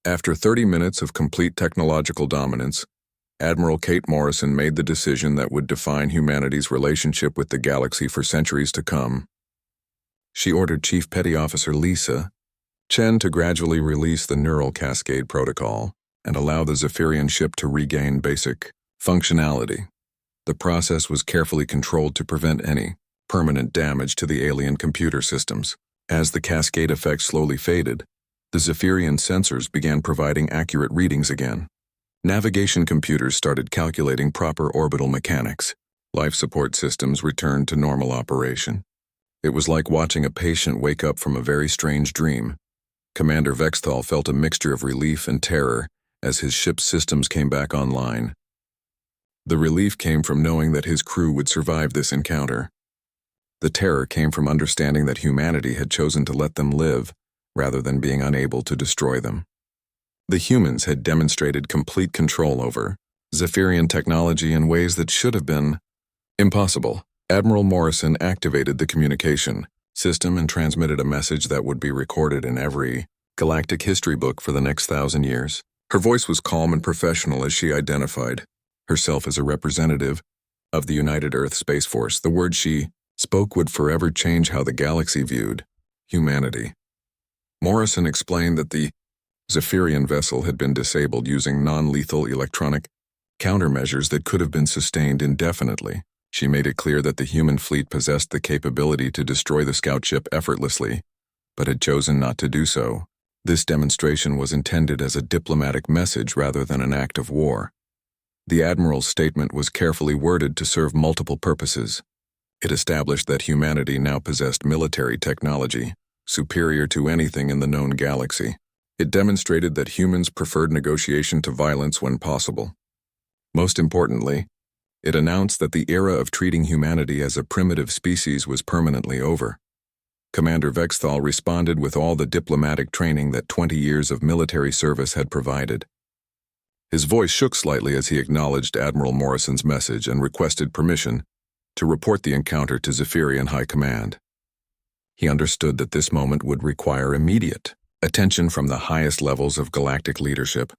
After 30 minutes of complete technological dominance, Admiral Kate Morrison made the decision that would define humanity's relationship with the galaxy for centuries to come. She ordered Chief Petty Officer Lisa Chen to gradually release the neural cascade protocol and allow the Zephyrian ship to regain basic functionality. The process was carefully controlled to prevent any permanent damage to the alien computer systems. As the cascade effect slowly faded, the Zephyrian sensors began providing accurate readings again. Navigation computers started calculating proper orbital mechanics. Life support systems returned to normal operation. It was like watching a patient wake up from a very strange dream. Commander Vexthal felt a mixture of relief and terror as his ship's systems came back online. The relief came from knowing that his crew would survive this encounter. The terror came from understanding that humanity had chosen to let them live rather than being unable to destroy them. The humans had demonstrated complete control over Zephyrian technology in ways that should have been impossible. Admiral Morrison activated the communication system and transmitted a message that would be recorded in every galactic history book for the next 1,000 years. Her voice was calm and professional as she identified herself as a representative of the United Earth Space Force. The words she spoke would forever change how the galaxy viewed humanity. Morrison explained that the Zephyrian vessel had been disabled using non-lethal electronic countermeasures that could have been sustained indefinitely. She made it clear that the human fleet possessed the capability to destroy the scout ship effortlessly, but had chosen not to do so. This demonstration was intended as a diplomatic message rather than an act of war. The Admiral's statement was carefully worded to serve multiple purposes. It established that humanity now possessed military technology, superior to anything in the known galaxy. It demonstrated that humans preferred negotiation to violence when possible. Most importantly, it announced that the era of treating humanity as a primitive species was permanently over. Commander Vexthal responded with all the diplomatic training that 20 years of military service had provided. His voice shook slightly as he acknowledged Admiral Morrison's message and requested permission to report the encounter to Zephyrian High Command. He understood that this moment would require immediate attention from the highest levels of galactic leadership.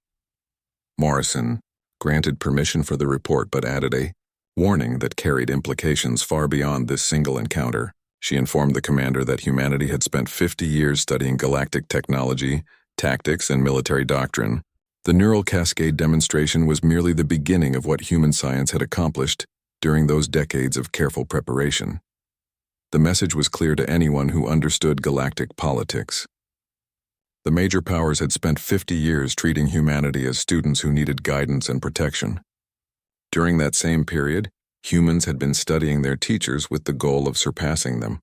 Morrison granted permission for the report but added a warning that carried implications far beyond this single encounter. She informed the commander that humanity had spent 50 years studying galactic technology, tactics, and military doctrine. The neural cascade demonstration was merely the beginning of what human science had accomplished during those decades of careful preparation. The message was clear to anyone who understood galactic politics. The major powers had spent 50 years treating humanity as students who needed guidance and protection. During that same period, humans had been studying their teachers with the goal of surpassing them.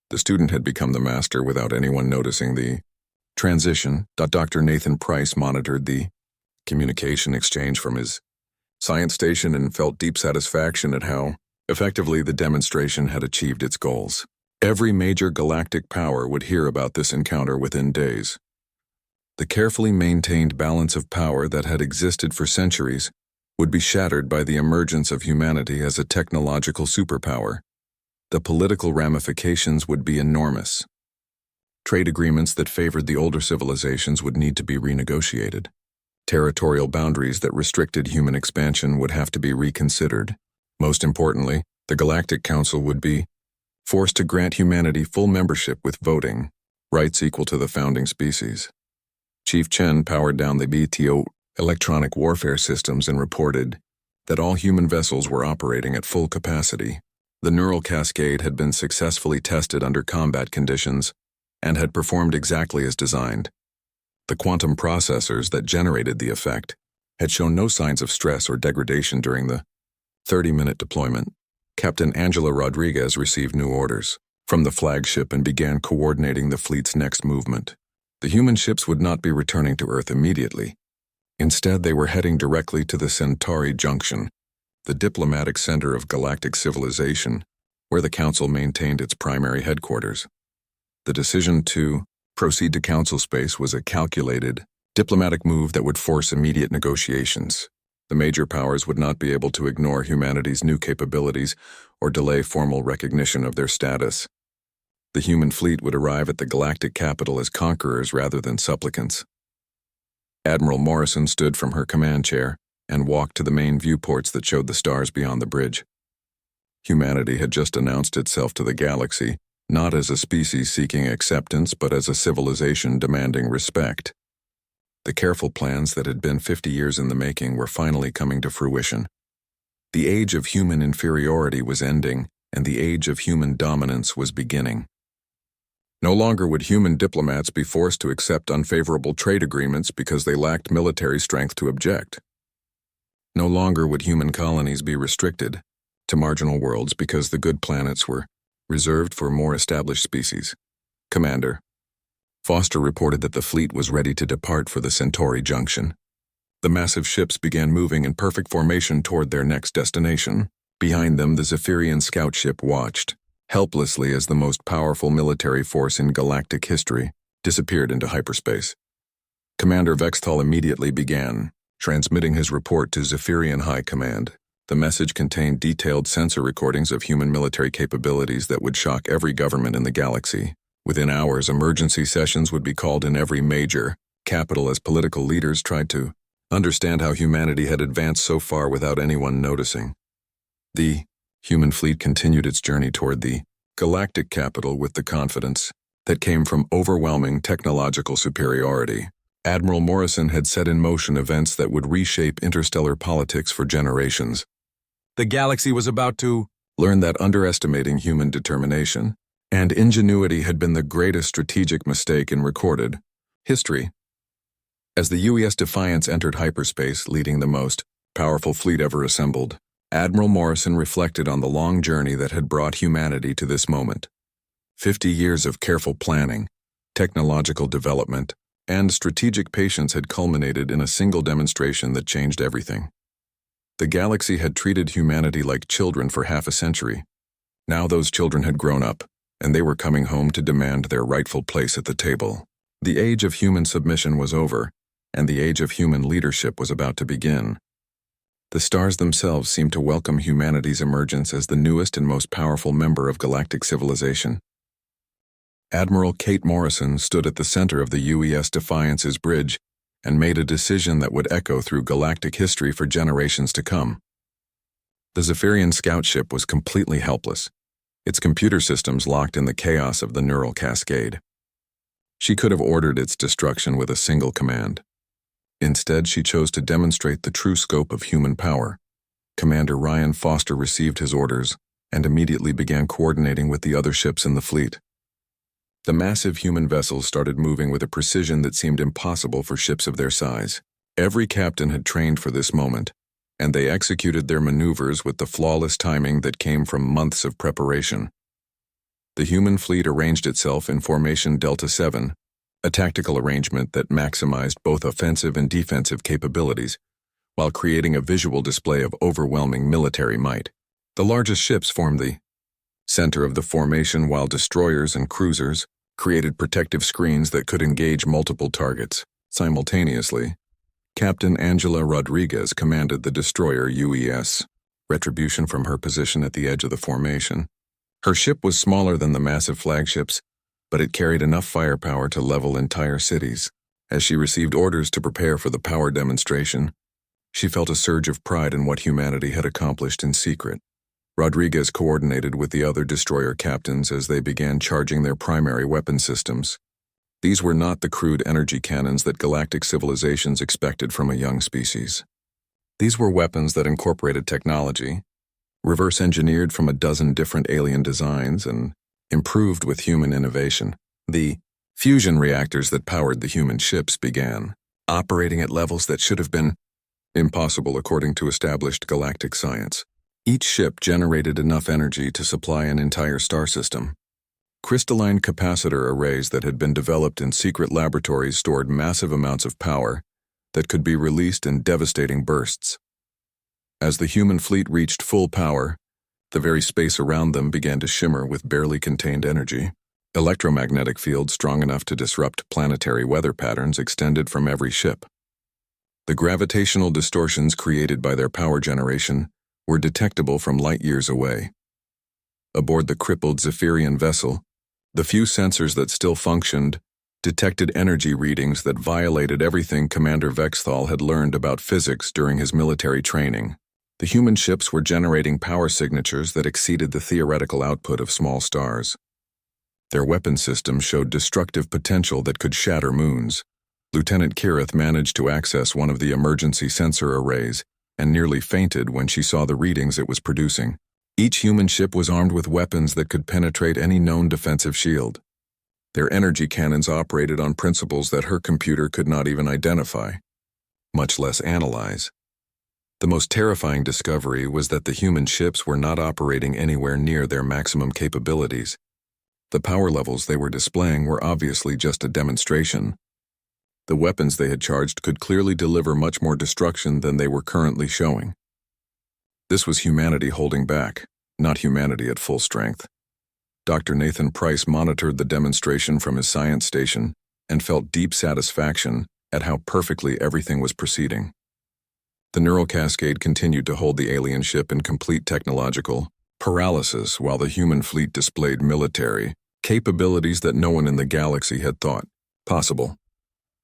The student had become the master without anyone noticing the transition. Dr. Nathan Price monitored the communication exchange from his science station and felt deep satisfaction at how effectively the demonstration had achieved its goals. Every major galactic power would hear about this encounter within days. The carefully maintained balance of power that had existed for centuries would be shattered by the emergence of humanity as a technological superpower. The political ramifications would be enormous. Trade agreements that favored the older civilizations would need to be renegotiated. Territorial boundaries that restricted human expansion would have to be reconsidered. Most importantly, the Galactic Council would be forced to grant humanity full membership with voting rights equal to the founding species. Chief Chen powered down the BTO electronic warfare systems and reported that all human vessels were operating at full capacity. The neural cascade had been successfully tested under combat conditions and had performed exactly as designed. The quantum processors that generated the effect had shown no signs of stress or degradation during the 30-minute deployment. Captain Angela Rodriguez received new orders from the flagship and began coordinating the fleet's next movement. The human ships would not be returning to Earth immediately. Instead, they were heading directly to the Centauri Junction, the diplomatic center of galactic civilization, where the Council maintained its primary headquarters. The decision to proceed to Council space was a calculated, diplomatic move that would force immediate negotiations. The major powers would not be able to ignore humanity's new capabilities or delay formal recognition of their status. The human fleet would arrive at the galactic capital as conquerors rather than supplicants. Admiral Morrison stood from her command chair and walked to the main viewports that showed the stars beyond the bridge. Humanity had just announced itself to the galaxy, not as a species seeking acceptance, but as a civilization demanding respect. The careful plans that had been 50 years in the making were finally coming to fruition. The age of human inferiority was ending, and the age of human dominance was beginning. No longer would human diplomats be forced to accept unfavorable trade agreements because they lacked military strength to object. No longer would human colonies be restricted to marginal worlds because the good planets were reserved for more established species. Commander Foster reported that the fleet was ready to depart for the Centauri Junction. The massive ships began moving in perfect formation toward their next destination. Behind them, the Zephyrian scout ship watched, helplessly as the most powerful military force in galactic history disappeared into hyperspace. Commander Vexthal immediately began transmitting his report to Zephyrian High Command. The message contained detailed sensor recordings of human military capabilities that would shock every government in the galaxy. Within hours, emergency sessions would be called in every major capital as political leaders tried to understand how humanity had advanced so far without anyone noticing. The human fleet continued its journey toward the galactic capital with the confidence that came from overwhelming technological superiority. Admiral Morrison had set in motion events that would reshape interstellar politics for generations. The galaxy was about to learn that underestimating human determination and ingenuity had been the greatest strategic mistake in recorded history. As the UES Defiance entered hyperspace, leading the most powerful fleet ever assembled, Admiral Morrison reflected on the long journey that had brought humanity to this moment. 50 years of careful planning, technological development, and strategic patience had culminated in a single demonstration that changed everything. The galaxy had treated humanity like children for half a century. Now those children had grown up, and they were coming home to demand their rightful place at the table. The age of human submission was over, and the age of human leadership was about to begin. The stars themselves seemed to welcome humanity's emergence as the newest and most powerful member of galactic civilization. Admiral Kate Morrison stood at the center of the UES Defiance's bridge and made a decision that would echo through galactic history for generations to come. The Zephyrian scout ship was completely helpless, its computer systems locked in the chaos of the neural cascade. She could have ordered its destruction with a single command. Instead, she chose to demonstrate the true scope of human power. Commander Ryan Foster received his orders and immediately began coordinating with the other ships in the fleet. The massive human vessels started moving with a precision that seemed impossible for ships of their size. Every captain had trained for this moment, and they executed their maneuvers with the flawless timing that came from months of preparation. The human fleet arranged itself in Formation Delta 7, a tactical arrangement that maximized both offensive and defensive capabilities, while creating a visual display of overwhelming military might. The largest ships formed the center of the formation, while destroyers and cruisers created protective screens that could engage multiple targets simultaneously. Captain Angela Rodriguez commanded the destroyer UES Retribution from her position at the edge of the formation. Her ship was smaller than the massive flagships, but it carried enough firepower to level entire cities. As she received orders to prepare for the power demonstration, she felt a surge of pride in what humanity had accomplished in secret. Rodriguez coordinated with the other destroyer captains as they began charging their primary weapon systems. These were not the crude energy cannons that galactic civilizations expected from a young species. These were weapons that incorporated technology, reverse-engineered from a dozen different alien designs, and improved with human innovation. The fusion reactors that powered the human ships began operating at levels that should have been impossible according to established galactic science. Each ship generated enough energy to supply an entire star system. Crystalline capacitor arrays that had been developed in secret laboratories stored massive amounts of power that could be released in devastating bursts. As the human fleet reached full power, the very space around them began to shimmer with barely contained energy. Electromagnetic fields strong enough to disrupt planetary weather patterns extended from every ship. The gravitational distortions created by their power generation were detectable from light years away. Aboard the crippled Zephyrian vessel, the few sensors that still functioned detected energy readings that violated everything Commander Vexthal had learned about physics during his military training. The human ships were generating power signatures that exceeded the theoretical output of small stars. Their weapon systems showed destructive potential that could shatter moons. Lieutenant Kirith managed to access one of the emergency sensor arrays and nearly fainted when she saw the readings it was producing. Each human ship was armed with weapons that could penetrate any known defensive shield. Their energy cannons operated on principles that her computer could not even identify, much less analyze. The most terrifying discovery was that the human ships were not operating anywhere near their maximum capabilities. The power levels they were displaying were obviously just a demonstration. The weapons they had charged could clearly deliver much more destruction than they were currently showing. This was humanity holding back, not humanity at full strength. Dr. Nathan Price monitored the demonstration from his science station and felt deep satisfaction at how perfectly everything was proceeding. The neural cascade continued to hold the alien ship in complete technological paralysis while the human fleet displayed military capabilities that no one in the galaxy had thought possible.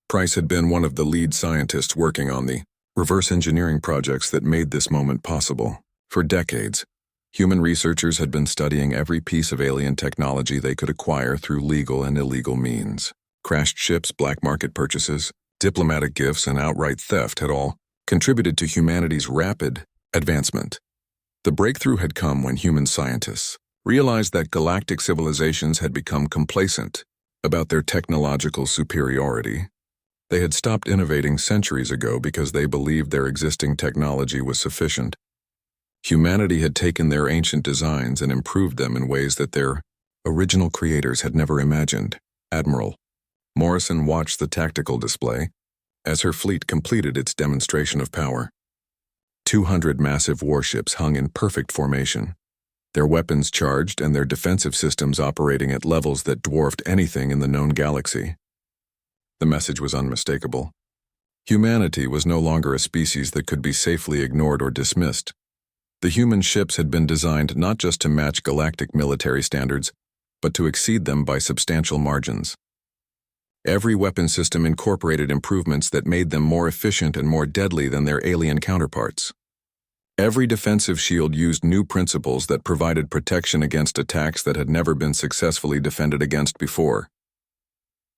Price had been one of the lead scientists working on the reverse engineering projects that made this moment possible. For decades, human researchers had been studying every piece of alien technology they could acquire through legal and illegal means. Crashed ships, black market purchases, diplomatic gifts, and outright theft had all contributed to humanity's rapid advancement. The breakthrough had come when human scientists realized that galactic civilizations had become complacent about their technological superiority. They had stopped innovating centuries ago because they believed their existing technology was sufficient. Humanity had taken their ancient designs and improved them in ways that their original creators had never imagined. Admiral Morrison watched the tactical display as her fleet completed its demonstration of power. 200 massive warships hung in perfect formation, their weapons charged and their defensive systems operating at levels that dwarfed anything in the known galaxy. The message was unmistakable. Humanity was no longer a species that could be safely ignored or dismissed. The human ships had been designed not just to match galactic military standards, but to exceed them by substantial margins. Every weapon system incorporated improvements that made them more efficient and more deadly than their alien counterparts. Every defensive shield used new principles that provided protection against attacks that had never been successfully defended against before.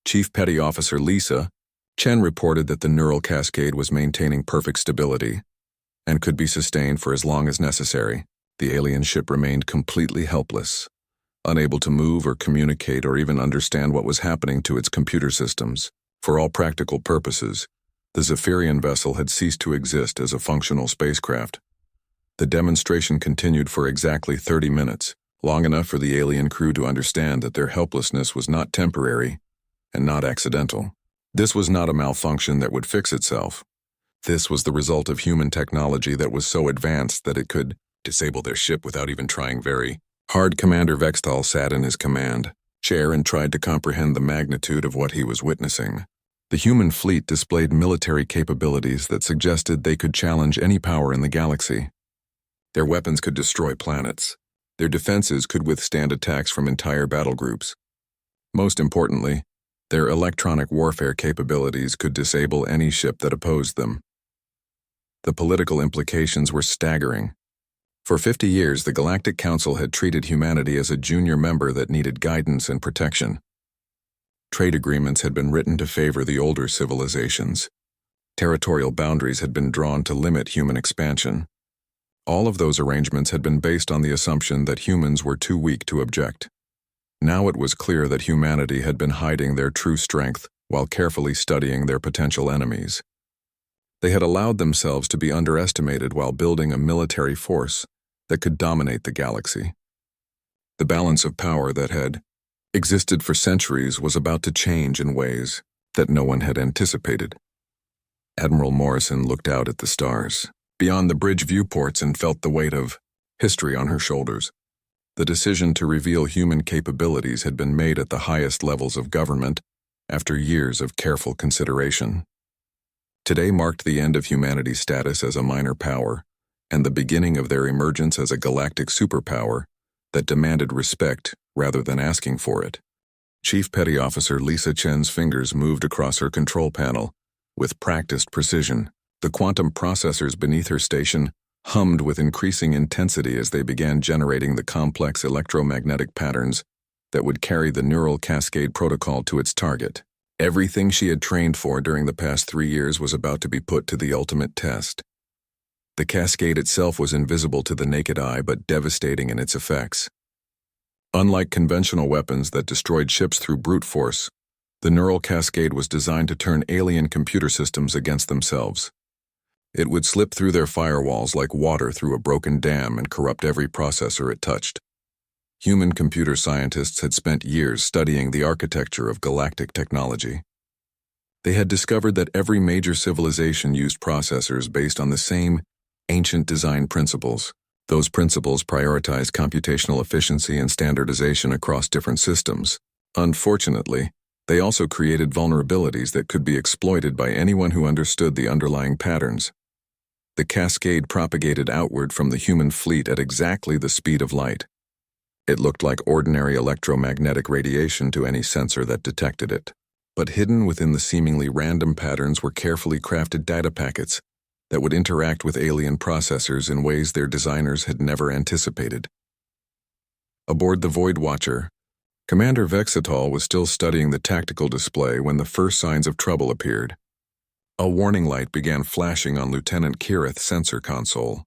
Chief Petty Officer Lisa Chen reported that the neural cascade was maintaining perfect stability and could be sustained for as long as necessary. The alien ship remained completely helpless, unable to move or communicate or even understand what was happening to its computer systems. For all practical purposes, the Zephyrian vessel had ceased to exist as a functional spacecraft. The demonstration continued for exactly 30 minutes, long enough for the alien crew to understand that their helplessness was not temporary and not accidental. This was not a malfunction that would fix itself. This was the result of human technology that was so advanced that it could disable their ship without even trying very hard. Commander Vexthal sat in his command chair and tried to comprehend the magnitude of what he was witnessing. The human fleet displayed military capabilities that suggested they could challenge any power in the galaxy. Their weapons could destroy planets. Their defenses could withstand attacks from entire battle groups. Most importantly, their electronic warfare capabilities could disable any ship that opposed them. The political implications were staggering. For 50 years, the Galactic Council had treated humanity as a junior member that needed guidance and protection. Trade agreements had been written to favor the older civilizations. Territorial boundaries had been drawn to limit human expansion. All of those arrangements had been based on the assumption that humans were too weak to object. Now it was clear that humanity had been hiding their true strength while carefully studying their potential enemies. They had allowed themselves to be underestimated while building a military force that could dominate the galaxy. The balance of power that had existed for centuries was about to change in ways that no one had anticipated. Admiral Morrison looked out at the stars, beyond the bridge viewports, and felt the weight of history on her shoulders. The decision to reveal human capabilities had been made at the highest levels of government after years of careful consideration. Today marked the end of humanity's status as a minor power and the beginning of their emergence as a galactic superpower that demanded respect rather than asking for it. Chief Petty Officer Lisa Chen's fingers moved across her control panel with practiced precision. The quantum processors beneath her station hummed with increasing intensity as they began generating the complex electromagnetic patterns that would carry the neural cascade protocol to its target. Everything she had trained for during the past 3 years was about to be put to the ultimate test. The cascade itself was invisible to the naked eye but devastating in its effects. Unlike conventional weapons that destroyed ships through brute force, the neural cascade was designed to turn alien computer systems against themselves. It would slip through their firewalls like water through a broken dam and corrupt every processor it touched. Human computer scientists had spent years studying the architecture of galactic technology. They had discovered that every major civilization used processors based on the same ancient design principles. Those principles prioritized computational efficiency and standardization across different systems. Unfortunately, they also created vulnerabilities that could be exploited by anyone who understood the underlying patterns. The cascade propagated outward from the human fleet at exactly the speed of light. It looked like ordinary electromagnetic radiation to any sensor that detected it. But hidden within the seemingly random patterns were carefully crafted data packets that would interact with alien processors in ways their designers had never anticipated. Aboard the Void Watcher, Commander Vexitol was still studying the tactical display when the first signs of trouble appeared. A warning light began flashing on Lieutenant Kirith's sensor console.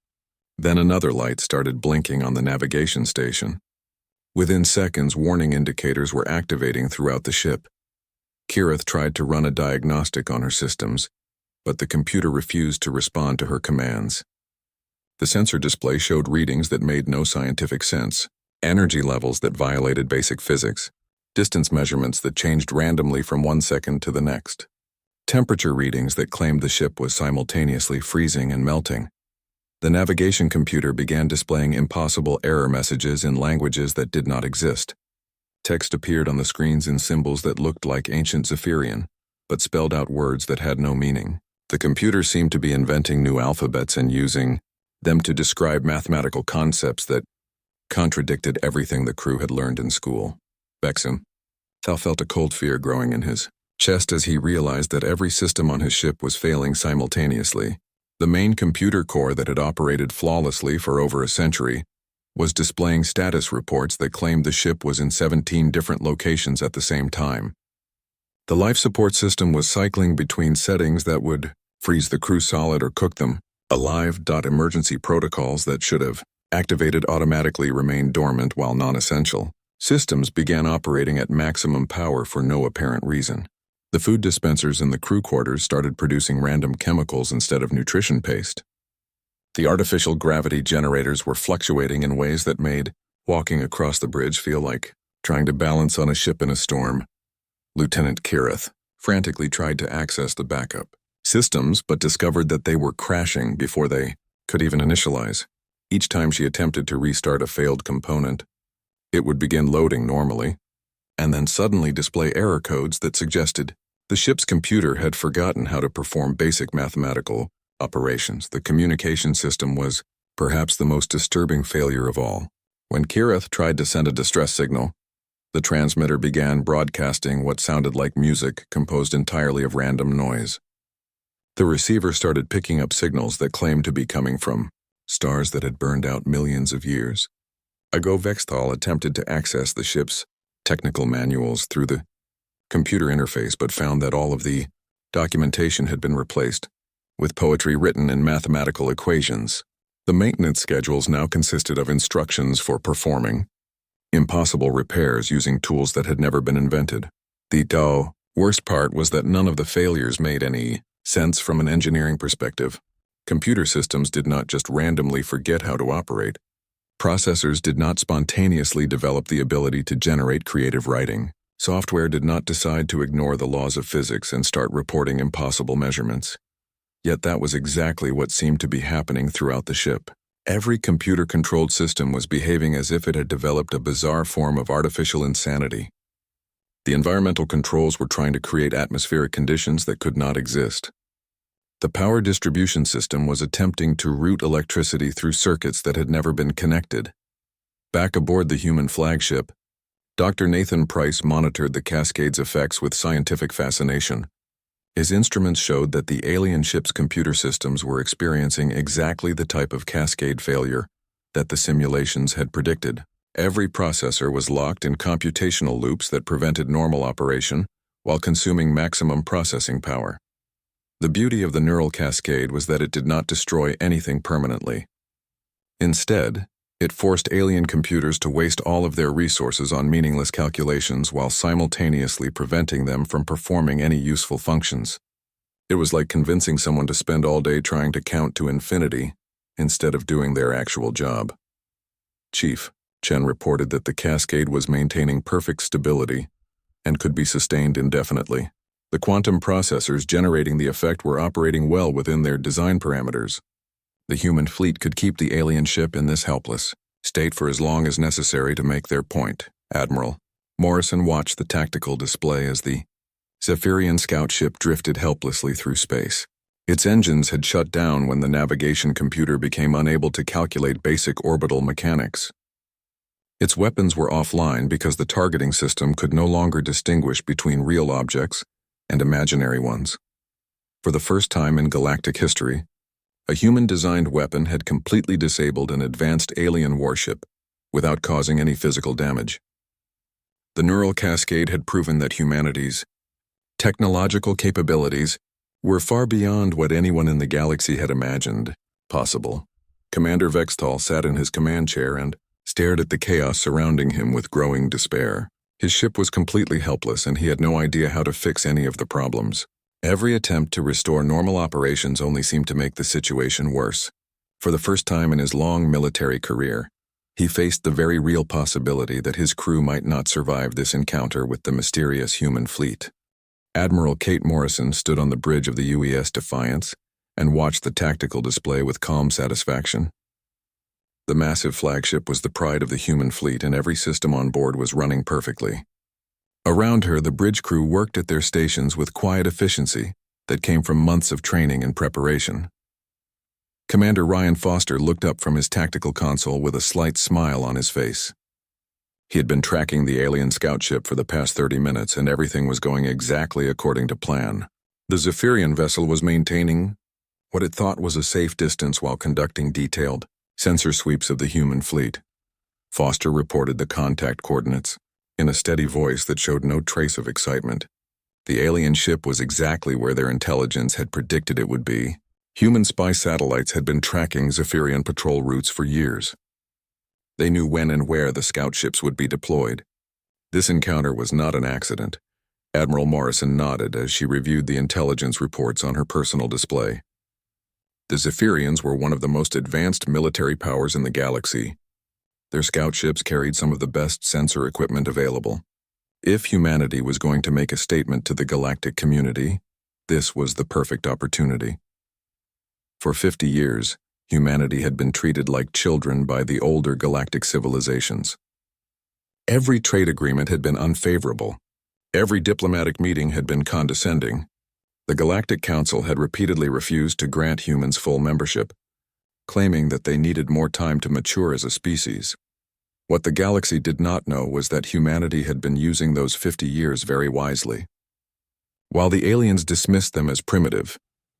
Then another light started blinking on the navigation station. Within seconds, warning indicators were activating throughout the ship. Kirith tried to run a diagnostic on her systems, but the computer refused to respond to her commands. The sensor display showed readings that made no scientific sense, energy levels that violated basic physics, distance measurements that changed randomly from 1 second to the next, temperature readings that claimed the ship was simultaneously freezing and melting. The navigation computer began displaying impossible error messages in languages that did not exist. Text appeared on the screens in symbols that looked like ancient Zephyrian, but spelled out words that had no meaning. The computer seemed to be inventing new alphabets and using them to describe mathematical concepts that contradicted everything the crew had learned in school. Vexim. Thal felt a cold fear growing in his chest as he realized that every system on his ship was failing simultaneously. The main computer core that had operated flawlessly for over a century was displaying status reports that claimed the ship was in 17 different locations at the same time. The life support system was cycling between settings that would freeze the crew solid or cook them alive. Emergency protocols that should have activated automatically remained dormant while non-essential. Systems began operating at maximum power for no apparent reason. The food dispensers in the crew quarters started producing random chemicals instead of nutrition paste. The artificial gravity generators were fluctuating in ways that made walking across the bridge feel like trying to balance on a ship in a storm. Lieutenant Kirith frantically tried to access the backup systems, but discovered that they were crashing before they could even initialize. Each time she attempted to restart a failed component, it would begin loading normally, and then suddenly display error codes that suggested the ship's computer had forgotten how to perform basic mathematical operations. The communication system was perhaps the most disturbing failure of all. When Kirith tried to send a distress signal, the transmitter began broadcasting what sounded like music composed entirely of random noise. The receiver started picking up signals that claimed to be coming from stars that had burned out millions of years ago. Vexthal attempted to access the ship's technical manuals through the computer interface, but found that all of the documentation had been replaced with poetry written in mathematical equations. The maintenance schedules now consisted of instructions for performing impossible repairs using tools that had never been invented. The worst part was that none of the failures made any sense from an engineering perspective. Computer systems did not just randomly forget how to operate. Processors did not spontaneously develop the ability to generate creative writing. Software did not decide to ignore the laws of physics and start reporting impossible measurements. Yet that was exactly what seemed to be happening throughout the ship. Every computer-controlled system was behaving as if it had developed a bizarre form of artificial insanity. The environmental controls were trying to create atmospheric conditions that could not exist. The power distribution system was attempting to route electricity through circuits that had never been connected. Back aboard the human flagship, Dr. Nathan Price monitored the cascade's effects with scientific fascination. His instruments showed that the alien ship's computer systems were experiencing exactly the type of cascade failure that the simulations had predicted. Every processor was locked in computational loops that prevented normal operation while consuming maximum processing power. The beauty of the neural cascade was that it did not destroy anything permanently. Instead, it forced alien computers to waste all of their resources on meaningless calculations while simultaneously preventing them from performing any useful functions. It was like convincing someone to spend all day trying to count to infinity instead of doing their actual job. Chief, Chen reported that the cascade was maintaining perfect stability and could be sustained indefinitely. The quantum processors generating the effect were operating well within their design parameters. The human fleet could keep the alien ship in this helpless state for as long as necessary to make their point. Admiral Morrison watched the tactical display as the Zephyrian scout ship drifted helplessly through space. Its engines had shut down when the navigation computer became unable to calculate basic orbital mechanics. Its weapons were offline because the targeting system could no longer distinguish between real objects and imaginary ones. For the first time in galactic history, a human-designed weapon had completely disabled an advanced alien warship without causing any physical damage. The neural cascade had proven that humanity's technological capabilities were far beyond what anyone in the galaxy had imagined possible. Commander Vextal sat in his command chair and stared at the chaos surrounding him with growing despair. His ship was completely helpless and he had no idea how to fix any of the problems. Every attempt to restore normal operations only seemed to make the situation worse. For the first time in his long military career, he faced the very real possibility that his crew might not survive this encounter with the mysterious human fleet. Admiral Kate Morrison stood on the bridge of the UES Defiance and watched the tactical display with calm satisfaction. The massive flagship was the pride of the human fleet and every system on board was running perfectly. Around her, the bridge crew worked at their stations with quiet efficiency that came from months of training and preparation. Commander Ryan Foster looked up from his tactical console with a slight smile on his face. He had been tracking the alien scout ship for the past 30 minutes and everything was going exactly according to plan. The Zephyrian vessel was maintaining what it thought was a safe distance while conducting detailed sensor sweeps of the human fleet. Foster reported the contact coordinates in a steady voice that showed no trace of excitement. The alien ship was exactly where their intelligence had predicted it would be. Human spy satellites had been tracking Zephyrian patrol routes for years. They knew when and where the scout ships would be deployed. This encounter was not an accident. Admiral Morrison nodded as she reviewed the intelligence reports on her personal display. The Zephyrians were one of the most advanced military powers in the galaxy. Their scout ships carried some of the best sensor equipment available. If humanity was going to make a statement to the galactic community, this was the perfect opportunity. For 50 years, humanity had been treated like children by the older galactic civilizations. Every trade agreement had been unfavorable. Every diplomatic meeting had been condescending. The Galactic Council had repeatedly refused to grant humans full membership, claiming that they needed more time to mature as a species. What the galaxy did not know was that humanity had been using those 50 years very wisely. While the aliens dismissed them as primitive,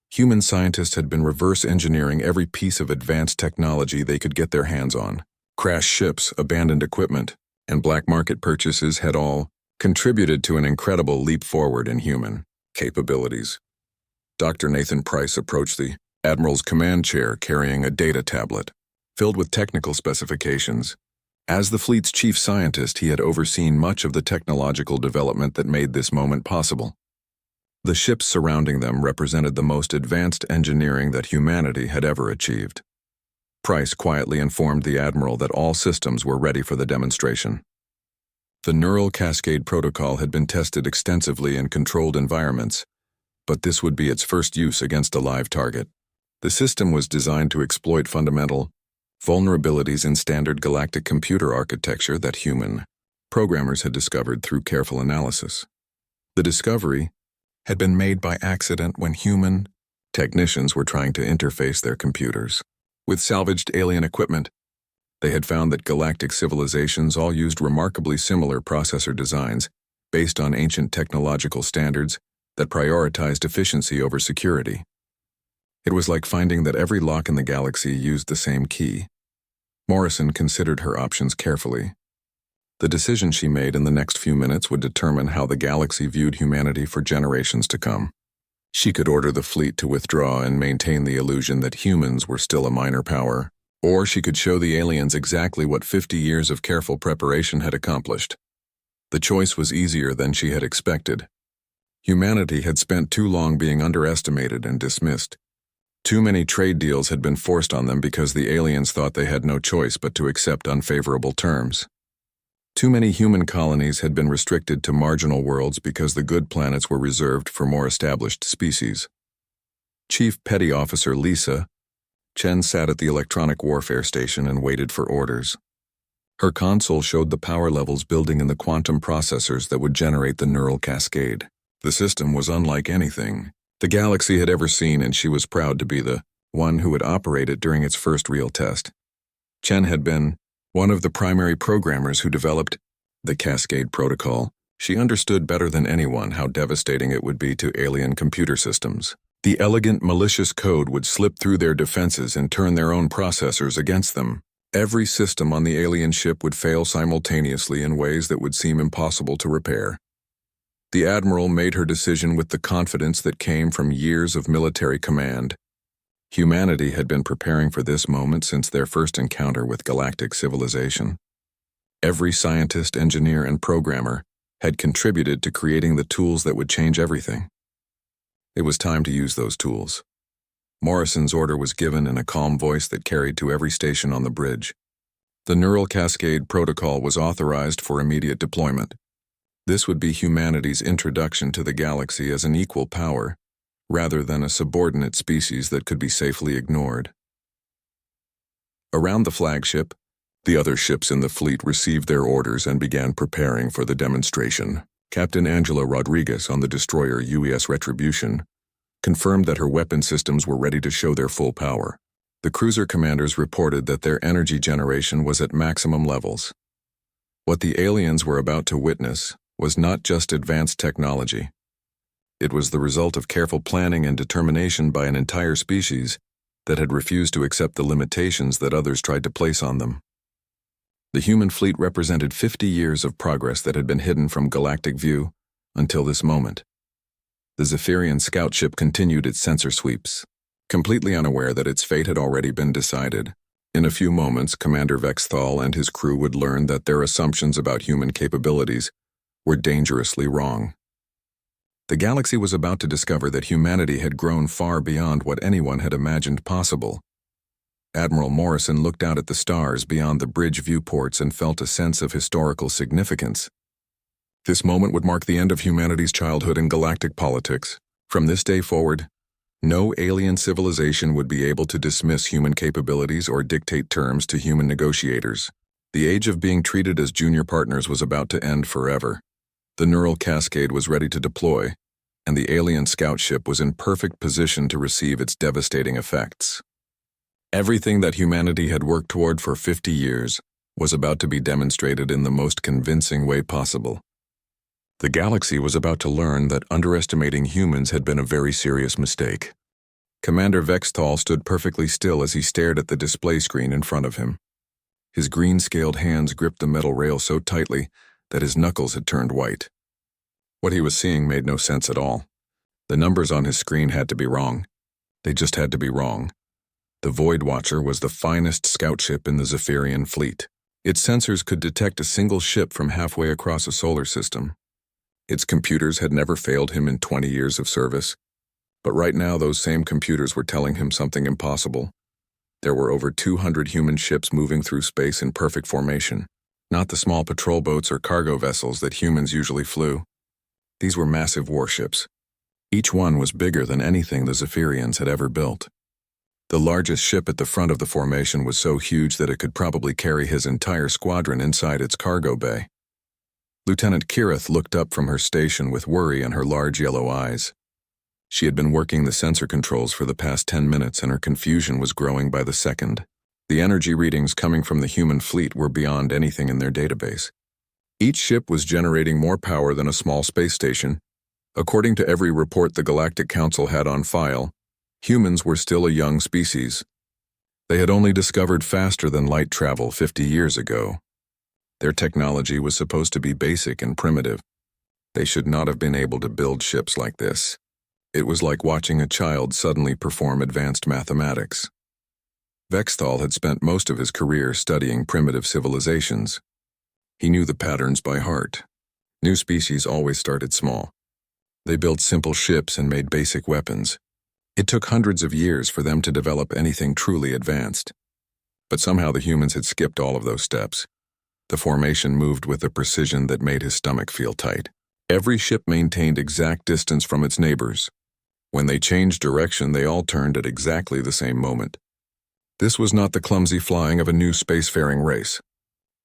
human scientists had been reverse engineering every piece of advanced technology they could get their hands on. Crashed ships, abandoned equipment, and black market purchases had all contributed to an incredible leap forward in human capabilities. Dr. Nathan Price approached the Admiral's command chair carrying a data tablet, filled with technical specifications. As the fleet's chief scientist, he had overseen much of the technological development that made this moment possible. The ships surrounding them represented the most advanced engineering that humanity had ever achieved. Price quietly informed the Admiral that all systems were ready for the demonstration. The neural cascade protocol had been tested extensively in controlled environments, but this would be its first use against a live target. The system was designed to exploit fundamental vulnerabilities in standard galactic computer architecture that human programmers had discovered through careful analysis. The discovery had been made by accident when human technicians were trying to interface their computers with salvaged alien equipment. They had found that galactic civilizations all used remarkably similar processor designs based on ancient technological standards that prioritized efficiency over security. It was like finding that every lock in the galaxy used the same key. Morrison considered her options carefully. The decision she made in the next few minutes would determine how the galaxy viewed humanity for generations to come. She could order the fleet to withdraw and maintain the illusion that humans were still a minor power, or she could show the aliens exactly what 50 years of careful preparation had accomplished. The choice was easier than she had expected. Humanity had spent too long being underestimated and dismissed. Too many trade deals had been forced on them because the aliens thought they had no choice but to accept unfavorable terms. Too many human colonies had been restricted to marginal worlds because the good planets were reserved for more established species. Chief Petty Officer Lisa Chen sat at the electronic warfare station and waited for orders. Her console showed the power levels building in the quantum processors that would generate the neural cascade. The system was unlike anything the galaxy had ever seen, and she was proud to be the one who would operate it during its first real test. Chen had been one of the primary programmers who developed the Cascade Protocol. She understood better than anyone how devastating it would be to alien computer systems. The elegant, malicious code would slip through their defenses and turn their own processors against them. Every system on the alien ship would fail simultaneously in ways that would seem impossible to repair. The Admiral made her decision with the confidence that came from years of military command. Humanity had been preparing for this moment since their first encounter with galactic civilization. Every scientist, engineer, and programmer had contributed to creating the tools that would change everything. It was time to use those tools. Morrison's order was given in a calm voice that carried to every station on the bridge. The Neural Cascade Protocol was authorized for immediate deployment. This would be humanity's introduction to the galaxy as an equal power, rather than a subordinate species that could be safely ignored. Around the flagship, the other ships in the fleet received their orders and began preparing for the demonstration. Captain Angela Rodriguez on the destroyer UES Retribution confirmed that her weapon systems were ready to show their full power. The cruiser commanders reported that their energy generation was at maximum levels. What the aliens were about to witness was not just advanced technology. It was the result of careful planning and determination by an entire species that had refused to accept the limitations that others tried to place on them. The human fleet represented 50 years of progress that had been hidden from galactic view until this moment. The Zephyrian scout ship continued its sensor sweeps, completely unaware that its fate had already been decided. In a few moments, Commander Vexthal and his crew would learn that their assumptions about human capabilities were dangerously wrong. The galaxy was about to discover that humanity had grown far beyond what anyone had imagined possible. Admiral Morrison looked out at the stars beyond the bridge viewports and felt a sense of historical significance. This moment would mark the end of humanity's childhood in galactic politics. From this day forward, no alien civilization would be able to dismiss human capabilities or dictate terms to human negotiators. The age of being treated as junior partners was about to end forever. The neural cascade was ready to deploy, and the alien scout ship was in perfect position to receive its devastating effects. Everything that humanity had worked toward for 50 years was about to be demonstrated in the most convincing way possible. The galaxy was about to learn that underestimating humans had been a very serious mistake. Commander Vexthal stood perfectly still as he stared at the display screen in front of him. His green-scaled hands gripped the metal rail so tightly that his knuckles had turned white. What he was seeing made no sense at all. The numbers on his screen had to be wrong. They just had to be wrong. The Void Watcher was the finest scout ship in the Zephyrian fleet. Its sensors could detect a single ship from halfway across a solar system. Its computers had never failed him in 20 years of service. But right now those same computers were telling him something impossible. There were over 200 human ships moving through space in perfect formation, not the small patrol boats or cargo vessels that humans usually flew. These were massive warships. Each one was bigger than anything the Zephyrians had ever built. The largest ship at the front of the formation was so huge that it could probably carry his entire squadron inside its cargo bay. Lieutenant Kirith looked up from her station with worry in her large yellow eyes. She had been working the sensor controls for the past 10 minutes and her confusion was growing by the second. The energy readings coming from the human fleet were beyond anything in their database. Each ship was generating more power than a small space station. According to every report the Galactic Council had on file, humans were still a young species. They had only discovered faster than light travel 50 years ago. Their technology was supposed to be basic and primitive. They should not have been able to build ships like this. It was like watching a child suddenly perform advanced mathematics. Vexthal had spent most of his career studying primitive civilizations. He knew the patterns by heart. New species always started small. They built simple ships and made basic weapons. It took hundreds of years for them to develop anything truly advanced. But somehow the humans had skipped all of those steps. The formation moved with a precision that made his stomach feel tight. Every ship maintained exact distance from its neighbors. When they changed direction, they all turned at exactly the same moment. This was not the clumsy flying of a new spacefaring race.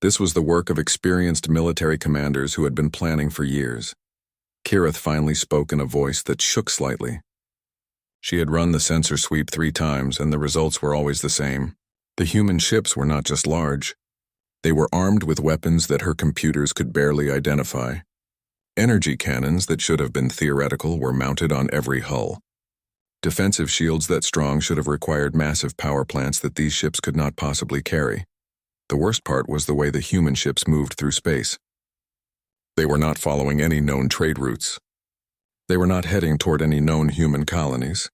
This was the work of experienced military commanders who had been planning for years. Kirith finally spoke in a voice that shook slightly. She had run the sensor sweep 3 times, and the results were always the same. The human ships were not just large. They were armed with weapons that her computers could barely identify. Energy cannons that should have been theoretical were mounted on every hull. Defensive shields that strong should have required massive power plants that these ships could not possibly carry. The worst part was the way the human ships moved through space. They were not following any known trade routes. They were not heading toward any known human colonies.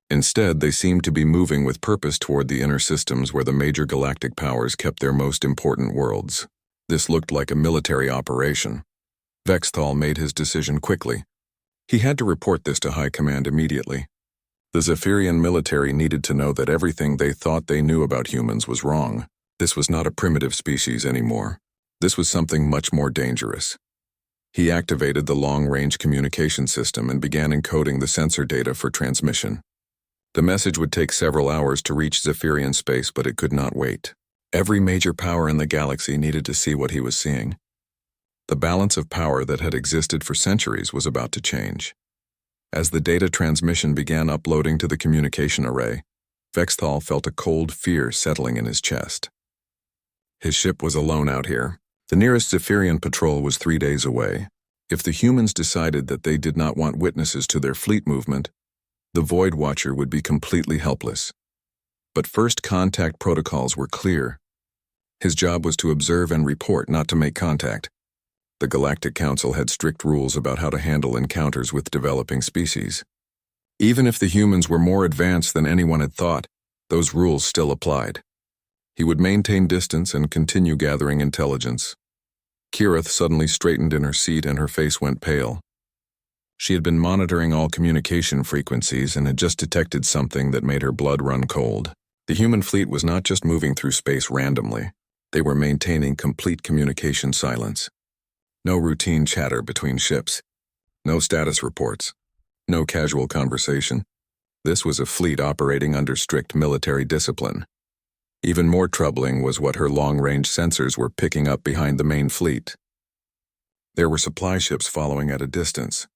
Instead, they seemed to be moving with purpose toward the inner systems where the major galactic powers kept their most important worlds. This looked like a military operation. Vexthal made his decision quickly. He had to report this to High Command immediately. The Zephyrian military needed to know that everything they thought they knew about humans was wrong. This was not a primitive species anymore. This was something much more dangerous. He activated the long-range communication system and began encoding the sensor data for transmission. The message would take several hours to reach Zephyrian space, but it could not wait. Every major power in the galaxy needed to see what he was seeing. The balance of power that had existed for centuries was about to change. As the data transmission began uploading to the communication array, Vexthal felt a cold fear settling in his chest. His ship was alone out here. The nearest Zephyrian patrol was 3 days away. If the humans decided that they did not want witnesses to their fleet movement, the Void Watcher would be completely helpless. But first contact protocols were clear. His job was to observe and report, not to make contact. The Galactic Council had strict rules about how to handle encounters with developing species. Even if the humans were more advanced than anyone had thought, those rules still applied. He would maintain distance and continue gathering intelligence. Kirith suddenly straightened in her seat and her face went pale. She had been monitoring all communication frequencies and had just detected something that made her blood run cold. The human fleet was not just moving through space randomly. They were maintaining complete communication silence. No routine chatter between ships. No status reports. No casual conversation. This was a fleet operating under strict military discipline. Even more troubling was what her long-range sensors were picking up behind the main fleet. There were supply ships following at a distance.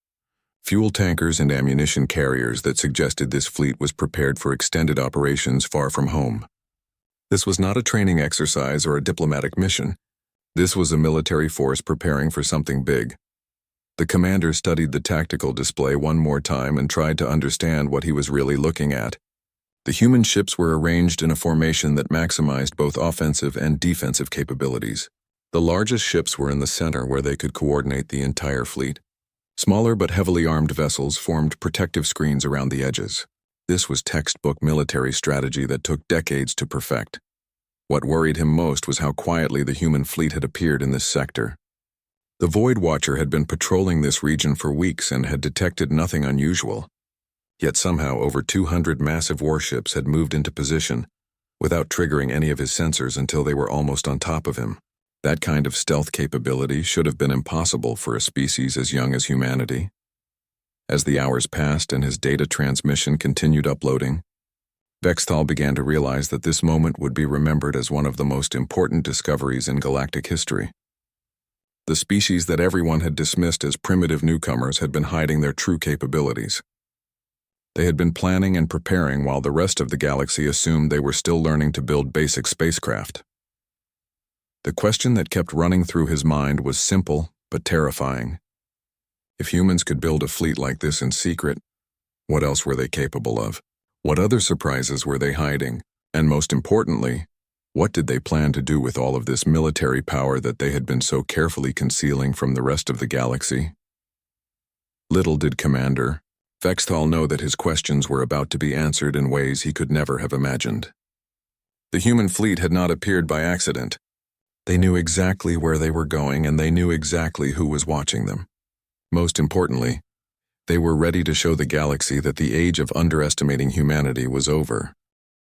Fuel tankers and ammunition carriers that suggested this fleet was prepared for extended operations far from home. This was not a training exercise or a diplomatic mission. This was a military force preparing for something big. The commander studied the tactical display one more time and tried to understand what he was really looking at. The human ships were arranged in a formation that maximized both offensive and defensive capabilities. The largest ships were in the center where they could coordinate the entire fleet. Smaller but heavily armed vessels formed protective screens around the edges. This was textbook military strategy that took decades to perfect. What worried him most was how quietly the human fleet had appeared in this sector. The Void Watcher had been patrolling this region for weeks and had detected nothing unusual. Yet somehow over 200 massive warships had moved into position without triggering any of his sensors until they were almost on top of him. That kind of stealth capability should have been impossible for a species as young as humanity. As the hours passed and his data transmission continued uploading, Vexthal began to realize that this moment would be remembered as one of the most important discoveries in galactic history. The species that everyone had dismissed as primitive newcomers had been hiding their true capabilities. They had been planning and preparing while the rest of the galaxy assumed they were still learning to build basic spacecraft. The question that kept running through his mind was simple but terrifying. If humans could build a fleet like this in secret, what else were they capable of? What other surprises were they hiding? And most importantly, what did they plan to do with all of this military power that they had been so carefully concealing from the rest of the galaxy? Little did Commander Vexthal know that his questions were about to be answered in ways he could never have imagined. The human fleet had not appeared by accident. They knew exactly where they were going, and they knew exactly who was watching them. Most importantly, they were ready to show the galaxy that the age of underestimating humanity was over.